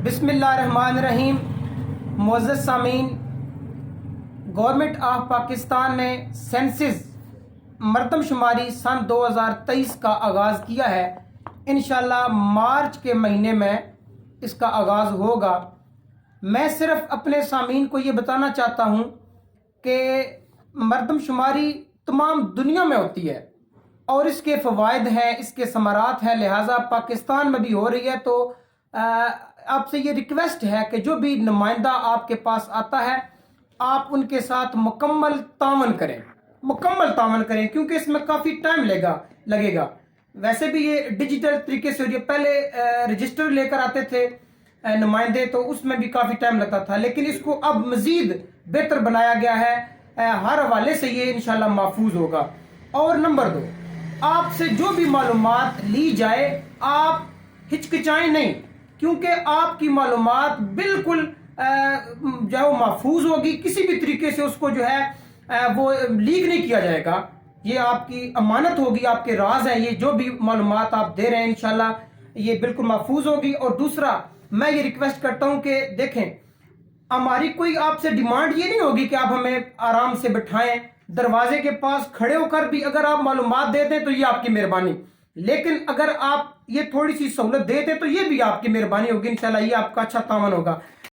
بسم اللہ الرحمن الرحیم۔ معزز سامعین، گورنمنٹ آف پاکستان نے سینسز مردم شماری سن 2023 کا آغاز کیا ہے۔ انشاءاللہ مارچ کے مہینے میں اس کا آغاز ہوگا۔ میں صرف اپنے سامعین کو یہ بتانا چاہتا ہوں کہ مردم شماری تمام دنیا میں ہوتی ہے اور اس کے فوائد ہیں، اس کے ثمرات ہیں، لہٰذا پاکستان میں بھی ہو رہی ہے۔ تو آپ سے یہ ریکویسٹ ہے کہ جو بھی نمائندہ آپ کے پاس آتا ہے آپ ان کے ساتھ مکمل تعاون کریں کیونکہ اس میں کافی ٹائم لگے گا۔ ویسے بھی یہ ڈیجیٹل طریقے سے، یہ پہلے رجسٹر لے کر آتے تھے نمائندے، تو اس میں بھی کافی ٹائم لگتا تھا، لیکن اس کو اب مزید بہتر بنایا گیا ہے۔ ہر حوالے سے یہ انشاءاللہ محفوظ ہوگا۔ اور نمبر 2، آپ سے جو بھی معلومات لی جائے آپ ہچکچائیں نہیں، کیونکہ آپ کی معلومات بالکل جو ہے وہ محفوظ ہوگی، کسی بھی طریقے سے اس کو جو ہے وہ لیک نہیں کیا جائے گا۔ یہ آپ کی امانت ہوگی، آپ کے راز ہیں، یہ جو بھی معلومات آپ دے رہے ہیں انشاءاللہ یہ بالکل محفوظ ہوگی۔ اور دوسرا، میں یہ ریکویسٹ کرتا ہوں کہ دیکھیں، ہماری کوئی آپ سے ڈیمانڈ یہ نہیں ہوگی کہ آپ ہمیں آرام سے بٹھائیں، دروازے کے پاس کھڑے ہو کر بھی اگر آپ معلومات دے دیں تو یہ آپ کی مہربانی، لیکن اگر آپ یہ تھوڑی سی سہولت دے دیں تو یہ بھی آپ کی مہربانی ہوگی، انشاءاللہ یہ آپ کا اچھا تعاون ہوگا۔